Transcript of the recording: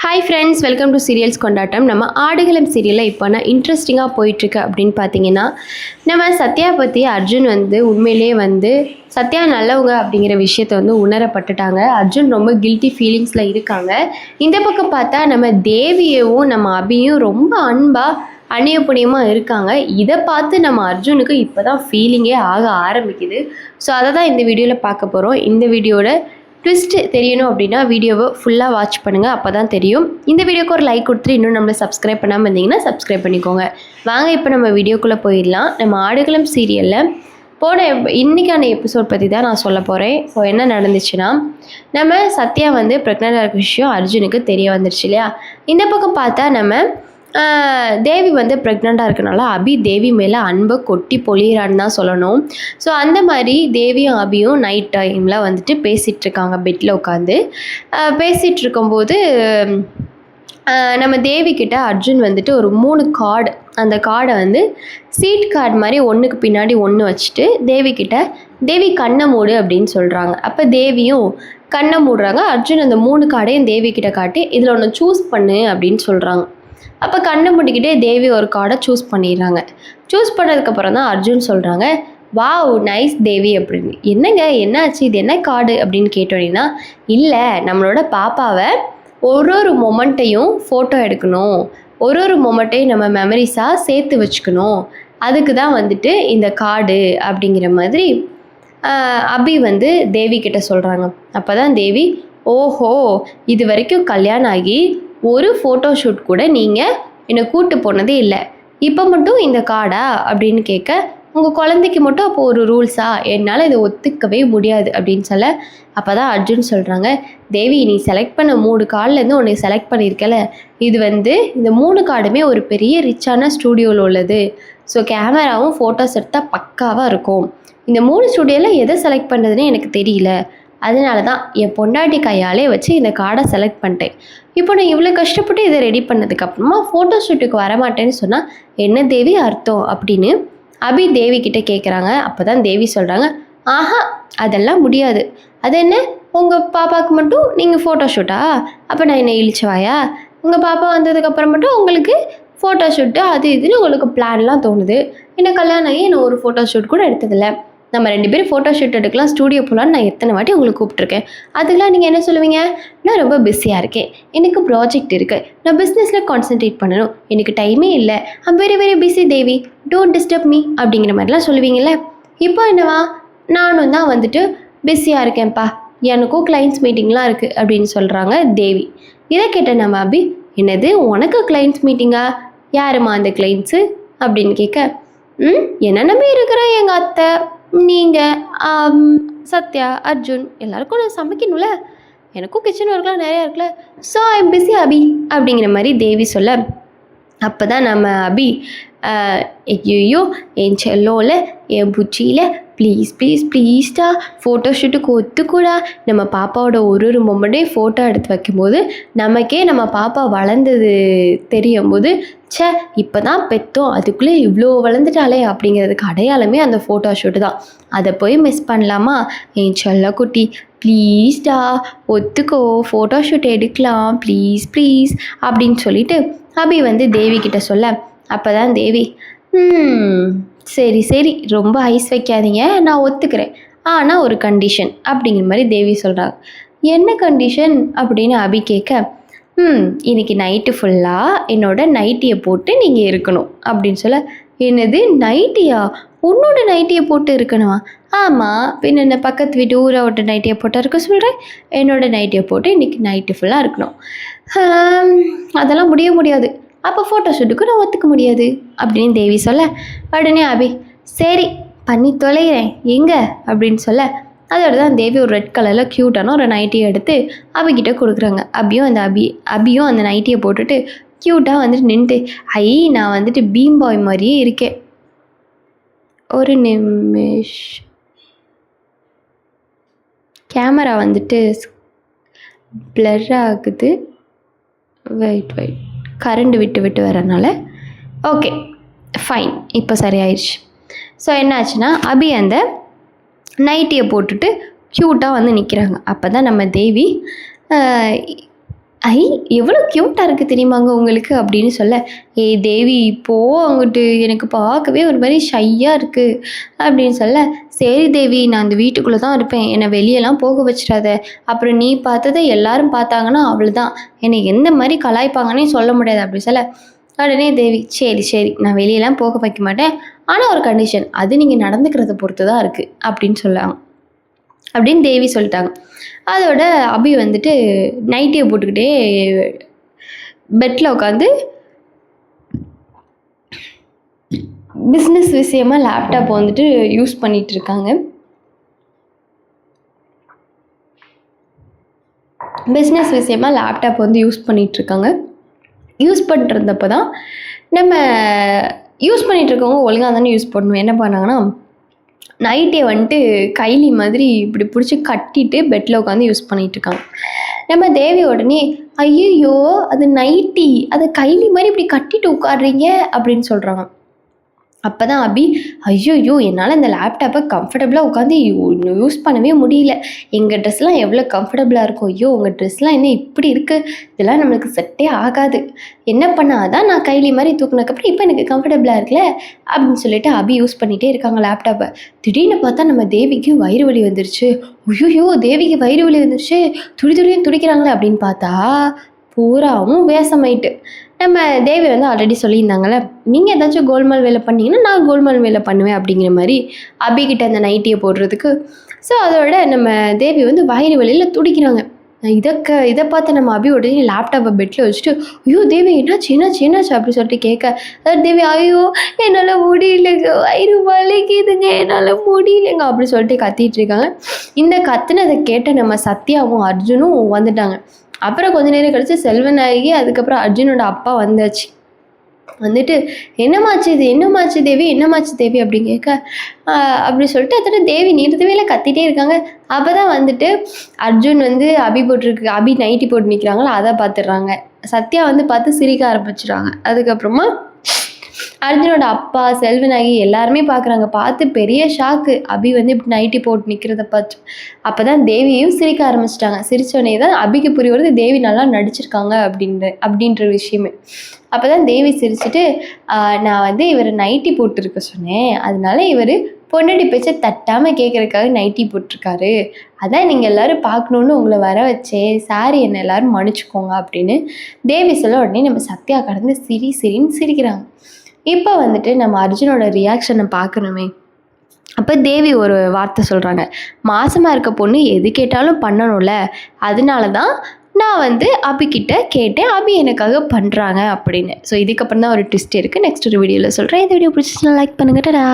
Hi friends, welcome to serials கொண்டாட்டம். நம்ம ஆடுகளம் சீரியலில் இப்போ நான் இன்ட்ரெஸ்டிங்காக போயிட்டுருக்கு அப்படின்னு பார்த்தீங்கன்னா, நம்ம சத்யா பற்றி அர்ஜுன் உண்மையிலே சத்யா நல்லவங்க அப்படிங்கிற விஷயத்த உணரப்பட்டுட்டாங்க. அர்ஜுன் ரொம்ப கில்ட்டி ஃபீலிங்ஸில் இருக்காங்க. இந்த பக்கம் பார்த்தா நம்ம தேவியவும் நம்ம அபியும் ரொம்ப அன்பாக அந்நியப்புண்ணியமாக இருக்காங்க. இதை பார்த்து நம்ம அர்ஜுனுக்கு இப்போ தான் ஃபீலிங்கே ஆக ஆரம்பிக்குது. ஸோ அதை தான் இந்த வீடியோவில் பார்க்க போகிறோம். இந்த வீடியோட ட்விஸ்ட் தெரியணும் அப்படின்னா வீடியோவை ஃபுல்லாக வாட்ச் பண்ணுங்கள், அப்போ தான் தெரியும். இந்த வீடியோக்கு ஒரு லைக் கொடுத்துட்டு இன்னும் நம்மளை சப்ஸ்கிரைப் பண்ணாமல் இருந்தீங்கன்னா சப்ஸ்கிரைப் பண்ணிக்கோங்க. வாங்க இப்போ நம்ம வீடியோக்குள்ளே போயிடலாம். நம்ம ஆடுகளம் சீரியலில் இன்றைக்கான எபிசோட் பற்றி தான் நான் சொல்ல போகிறேன். ஸோ என்ன நடந்துச்சுன்னா, நம்ம சத்யா ப்ரெக்னெண்ட்டாக இருக்க விஷயம் அர்ஜுனுக்கு தெரிய வந்துருச்சு இல்லையா. இந்த பக்கம் பார்த்தா நம்ம தேவி ப்ரெக்னெண்ட்டாக இருக்கனால அபி தேவி மேலே அன்பை கொட்டி பொழியிறான்னு தான் சொல்லணும். ஸோ அந்த மாதிரி தேவியும் அபியும் நைட் டைமில் பேசிகிட்ருக்காங்க. பெட்டில் உட்காந்து பேசிகிட்டு இருக்கும்போது நம்ம தேவிக்கிட்ட அர்ஜுன் ஒரு 3 கார்டு, அந்த கார்டை சீட் கார்டு மாதிரி ஒன்றுக்கு பின்னாடி ஒன்று வச்சுட்டு தேவி கண்ணை மூடு அப்படின்னு சொல்கிறாங்க. அப்போ தேவியும் கண்ணை மூடுறாங்க. அர்ஜுன் அந்த 3 கார்டையும் தேவிக்கிட்ட காட்டி இதில் ஒன்று சூஸ் பண்ணு அப்படின்னு சொல்கிறாங்க. அப்போ கண்ணை மூடிக்கிட்டே தேவி ஒரு கார்டை சூஸ் பண்ணிடுறாங்க. சூஸ் பண்ணதுக்கப்புறம் தான் அர்ஜுன் சொல்கிறாங்க, வாவ் நைஸ் தேவி அப்படின்னு. என்னங்க என்னாச்சு, இது என்ன கார்டு அப்படின்னு கேட்டோன்னா, இல்லை நம்மளோட பாப்பாவை ஒரு மொமெண்ட்டையும் ஃபோட்டோ எடுக்கணும், ஒரு மொமெண்ட்டையும் நம்ம மெமரிஸாக சேர்த்து வச்சுக்கணும், அதுக்கு தான் இந்த கார்டு அப்படிங்கிற மாதிரி அபி தேவி கிட்ட சொல்கிறாங்க. அப்போ தான் தேவி, ஓஹோ இது வரைக்கும் கல்யாணம் ஆகி ஒரு ஃபோட்டோ ஷூட் கூட நீங்கள் என்னை கூப்பிட்டு போனதே இல்லை, இப்போ மட்டும் இந்த கார்டா அப்படின்னு கேட்க, உங்கள் குழந்தைக்கு மட்டும் அப்போ ஒரு ரூல்ஸா, என்னால் இதை ஒத்துக்கவே முடியாது அப்படின்னு சொல்ல, அப்போ தான் அர்ஜுன் சொல்கிறாங்க, தேவி நீ செலக்ட் பண்ண 3 கார்ட்லேருந்து உன்னை செலக்ட் பண்ணியிருக்கல, இது இந்த 3 கார்டுமே ஒரு பெரிய ரிச்சான ஸ்டூடியோவில் உள்ளது. ஸோ கேமராவும் ஃபோட்டோஸ் எடுத்தால் பக்காவாக இருக்கும். இந்த 3 ஸ்டூடியோவில் எதை செலக்ட் பண்ணுறதுன்னு எனக்கு தெரியல, அதனால தான் என் பொண்டாட்டி கையாலே வச்சு இந்த கார்டை செலக்ட் பண்ணிட்டேன். இப்போ நான் இவ்வளோ கஷ்டப்பட்டு இதை ரெடி பண்ணதுக்கப்புறமா ஃபோட்டோ ஷூட்டுக்கு வரமாட்டேன்னு சொன்னால் என்ன தேவி அர்த்தம் அப்படின்னு அபி தேவி கிட்டே கேட்குறாங்க. அப்போ தான் தேவி சொல்கிறாங்க, ஆஹா அதெல்லாம் முடியாது, அது என்ன உங்கள் பாப்பாவுக்கு மட்டும் நீங்கள் ஃபோட்டோ ஷூட்டா, அப்போ நான் என்ன இழிச்சவாயா, உங்கள் பாப்பா வந்ததுக்கப்புறம் மட்டும் உங்களுக்கு ஃபோட்டோ ஷூட்டு அது இதுன்னு உங்களுக்கு பிளான்லாம் தோணுது, என்ன கல்யாணம் ஆகி என்ன ஒரு ஃபோட்டோ ஷூட் கூட எடுத்ததில்லை, நம்ம 2 பேரும் ஃபோட்டோ ஷூட் எடுக்கலாம், ஸ்டூடியோ போகலான்னு நான் எத்தனை வாட்டி உங்களுக்கு கூப்பிட்ருக்கேன், அதுக்கெலாம் நீங்கள் என்ன சொல்லுவீங்க, நான் ரொம்ப பிஸியாக இருக்கேன், எனக்கு ப்ராஜெக்ட் இருக்குது, நான் பிஸ்னஸில் கான்சென்ட்ரேட் பண்ணணும், எனக்கு டைமே இல்லை, I'm very very busy Devi, don't disturb me அப்படிங்கிற மாதிரிலாம் சொல்லுவீங்கள்ல. இப்போ என்னவா, நானும் தான் பிஸியாக இருக்கேன்ப்பா, எனக்கும் கிளைண்ட்ஸ் மீட்டிங்லாம் இருக்குது அப்படின்னு சொல்கிறாங்க தேவி. இதை கேட்ட நம்ம அபி, என்னது உனக்கு கிளைண்ட்ஸ் மீட்டிங்கா, யாருமா அந்த கிளைண்ட்ஸு அப்படின்னு கேட்க, என்ன நம்பி இருக்கிற எங்கள் அத்தை, நீங்கள் சத்யா அர்ஜுன் எல்லாருக்கும் நான் சமைக்கணும்ல, எனக்கும் கிச்சன் ஒர்க்லாம் நிறையா இருக்குல்ல, ஸோ ஐ எம் பிஸி அபி அப்படிங்கிற மாதிரி தேவி சொல்ல, அப்போ தான் நம்ம அபி, ஐயோ என் செல்லோவில் என் புச்சியில் ப்ளீஸ் ப்ளீஸ் ப்ளீஸ்டா ஃபோட்டோ ஷூட்டுக்கு ஒத்துக்கூடா, நம்ம பாப்பாவோட ஒரு மொமெண்ட்டையும் ஃபோட்டோ எடுத்து வைக்கும்போது நமக்கே நம்ம பாப்பா வளர்ந்தது தெரியும் போது, ச்சே இப்போ தான் பெற்றோம் அதுக்குள்ளே இவ்வளோ வளர்ந்துட்டாலே அப்படிங்கிறதுக்கு அடையாளமே அந்த ஃபோட்டோ ஷூட்டு தான், அதை போய் மிஸ் பண்ணலாமா, என் செல்ல குட்டி ப்ளீஸ்டா ஒத்துக்கோ, ஃபோட்டோ ஷூட் எடுக்கலாம் ப்ளீஸ் ப்ளீஸ் அப்படின்னு சொல்லிட்டு அபி தேவி கிட்ட சொல்ல, அப்போ தான் தேவி, சரி சரி ரொம்ப ஐஸ் வைக்காதீங்க, நான் ஒத்துக்கிறேன், ஆனால் ஒரு கண்டிஷன் அப்படிங்கிற மாதிரி தேவி சொல்கிறாங்க. என்ன கண்டிஷன் அப்படின்னு அபி கேட்க, இன்னைக்கு நைட்டு ஃபுல்லாக என்னோட நைட்டியை போட்டு நீங்கள் இருக்கணும் அப்படின்னு சொல்ல, என்னது நைட்டியா, உன்னோட நைட்டியை போட்டு இருக்கணுமா, ஆமாம் பின்ன என்ன பக்கத்து வீட்டு ஊரோட நைட்டியை போட்டால் இருக்க சொல்கிறேன், என்னோட நைட்டியை போட்டு இன்றைக்கி நைட்டு ஃபுல்லாக இருக்கணும், அதெல்லாம் முடியாது, அப்போ ஃபோட்டோ ஷூட்டுக்கு நான் ஒத்துக்க முடியாது அப்படின்னு தேவி சொல்ல, உடனே அபி சரி பண்ணி தொலைகிறேன் எங்கே அப்படின்னு சொல்ல, அதோட தான் தேவி ஒரு ரெட் கலரில் க்யூட்டான ஒரு நைட்டியை எடுத்து அபிகிட்ட கொடுக்குறாங்க. அபியும் அந்த நைட்டியை போட்டுட்டு க்யூட்டாக நின்றுட்டு, நான் பீம் பாய் மாதிரியே இருக்கேன், ஒரு நிமிஷம் கேமரா பிளர் ஆகுது, வெயிட் கரண்ட் விட்டு வரனால, ஓகே ஃபைன் இப்போ சரியாயிடுச்சு. ஸோ என்னாச்சுன்னா அபி அந்த நைட்டியை போட்டுட்டு க்யூட்டாக நிற்கிறாங்க. அப்போ தான் நம்ம தேவி, ஐ எவ்வளோ க்யூட்டாக இருக்குது தெரியுமாங்க உங்களுக்கு அப்படின்னு சொல்ல, ஏய் தேவி போ அங்கிட்டு, எனக்கு பார்க்கவே ஒரு மாதிரி ஷையாக இருக்குது அப்படின்னு சொல்ல, சரி தேவி நான் அந்த வீட்டுக்குள்ளே தான் இருப்பேன், என்னை வெளியெல்லாம் போக வச்சிடாத, அப்புறம் நீ பார்த்ததை எல்லாரும் பார்த்தாங்கன்னா அவ்வளோதான், என்னை எந்த மாதிரி கலாய்ப்பாங்கன்னே சொல்ல முடியாது அப்படி சொல்ல, உடனே தேவி சரி சரி நான் வெளியெல்லாம் போக வைக்க மாட்டேன், ஆனால் ஒரு கண்டிஷன், அது நீங்கள் நடந்துக்கிறத பொறுத்து தான் இருக்குது அப்படின்னு சொல்லாங்க. அப்படின்னு தேவி சொல்லிட்டாங்க. அதோட அபி வந்துட்டு நைட்டியை போட்டுக்கிட்டே பெட்டில் உட்காந்து பிஸ்னஸ் விஷயமா லேப்டாப் வந்துட்டு யூஸ் பண்ணிட்டு இருக்காங்க. பிஸ்னஸ் விஷயமா லேப்டாப் வந்து யூஸ் பண்ணிகிட்ருக்காங்க. யூஸ் பண்ணிட்டுருந்தப்போ தான் நம்ம யூஸ் பண்ணிகிட்ருக்கவங்க ஒழுங்காக தானே யூஸ் பண்ணணும். என்ன பண்ணாங்கன்னா நைட்டியை வந்துட்டு கைலி மாதிரி இப்படி பிடிச்சி கட்டிட்டு பெட்டில் உட்காந்து யூஸ் பண்ணிகிட்ருக்காங்க. நம்ம தேவி உடனே ஐயோ அது நைட்டி, அதை கைலி மாதிரி இப்படி கட்டிட்டு உட்காடுறீங்க அப்படின்னு சொல்கிறாங்க. அப்போ தான் அபி ஐயோ என்னால் இந்த லேப்டாப்பை கம்ஃபர்டபுளாக உட்காந்து யூஸ் பண்ணவே முடியல, எங்கள் ட்ரெஸ்லாம் எவ்வளோ கம்ஃபர்டபுளாக இருக்கும், ஐயோ உங்கள் ட்ரெஸ்லாம் என்ன இப்படி இருக்குது, இதெல்லாம் நம்மளுக்கு செட்டே ஆகாது, என்ன பண்ணாதான் நான் கைலி மாதிரி தூக்குனதுக்கப்புறம் இப்போ எனக்கு கம்ஃபர்டபுளாக இருக்குல்ல அப்படின்னு சொல்லிட்டு அபி யூஸ் பண்ணிகிட்டே இருக்காங்க லேப்டாப்பை. திடீர்னு பார்த்தா நம்ம தேவிக்கு வயிறு வலி வந்துருச்சு. ஐயோ தேவிக்கு வயிறு வலி வந்துருச்சு, துடின்னு துடிக்கிறாங்களே அப்படின்னு பார்த்தா பூராவும் வேஷமாயிட்டு. நம்ம தேவி வந்து ஆல்ரெடி சொல்லியிருந்தாங்கள்ல, நீங்கள் ஏதாச்சும் கோல்மால் வேலை பண்ணிங்கன்னா நான் கோல்மால் வேலை பண்ணுவேன் அப்படிங்கிற மாதிரி அபிகிட்ட அந்த நைட்டியை போடுறதுக்கு. ஸோ அதோட நம்ம தேவி வந்து வயிறு வலியில் துடிக்கிறாங்க. இதை பார்த்து நம்ம அபி உடனே லேப்டாப்பை பெட்டில் வச்சுட்டு ஐயோ தேவி என்னாச்சு அப்படி சொல்லிட்டு கேட்க, அதாவது தேவி ஐயோ என்னால் முடியலைங்க, வயிறு வலிக்குதுங்க, என்னால் முடியலைங்க அப்படி சொல்லிட்டு கத்திட்டு இருக்காங்க. இந்த கத்துனதை கேட்ட நம்ம சத்யாவும் அர்ஜுனும் வந்துட்டாங்க. அப்புறம் கொஞ்ச நேரம் கழிச்சு செல்வநாயகி அதுக்கப்புறம் அர்ஜுனோட அப்பா வந்தாச்சு. வந்துட்டு என்னமாச்சு தேவி அப்படின்னு கேட்க, அப்படி சொல்லிட்டு அதோட தேவி நிறுத்தவே இல்லை கத்திட்டே இருக்காங்க. அப்போ தான் வந்துட்டு அர்ஜுன் வந்து அபி நைட்டி போட்டு நிற்கிறாங்களோ அதை பார்த்துடுறாங்க. சத்யா வந்து பார்த்து சிரிக்க ஆரம்பிச்சிடுறாங்க. அதுக்கப்புறமா அர்ஜுனோட அப்பா செல்வநாயகி எல்லாருமே பார்க்குறாங்க. பார்த்து பெரிய ஷாக்கு, அபி வந்து இப்படி நைட்டி போட்டு நிற்கிறத பார்த்து. அப்போ தான் தேவியும் சிரிக்க ஆரம்பிச்சிட்டாங்க. சிரித்தோடனே தான் அபிக்கு புரிய வருது தேவி நல்லா நடிச்சிருக்காங்க அப்படின்ற விஷயமே. அப்போ தான் தேவி சிரிச்சுட்டு நான் வந்து இவர் நைட்டி போட்டிருக்க சொன்னேன், அதனால இவர் பொண்டாட்டி பேச்சை தட்டாமல் கேட்குறதுக்காக நைட்டி போட்டிருக்காரு, அதான் நீங்கள் எல்லோரும் பார்க்கணுன்னு உங்களை வர வச்சேன், சாரி என்னை எல்லோரும் மன்னிச்சுக்கோங்க அப்படின்னு தேவி சொல்ல உடனே நம்ம சத்யா கடந்து சிரின்னு சிரிக்கிறாங்க. இப்போ வந்துட்டு நம்ம அர்ஜுனோட ரியாக்ஷனை பார்க்கணுமே. அப்போ தேவி ஒரு வார்த்தை சொல்கிறாங்க, மாசமாக இருக்க பொண்ணு எது கேட்டாலும் பண்ணணும்ல, அதனால தான் நான் வந்து அபிக்கிட்ட கேட்டேன், அபி எனக்காக பண்ணுறாங்க அப்படின்னு. ஸோ இதுக்கப்புறம் தான் ஒரு ட்விஸ்ட் இருக்குது, நெக்ஸ்ட் ஒரு வீடியோவில் சொல்கிறேன். இந்த வீடியோ பிடிச்சிச்சுன்னா லைக் பண்ணுங்க. டடா.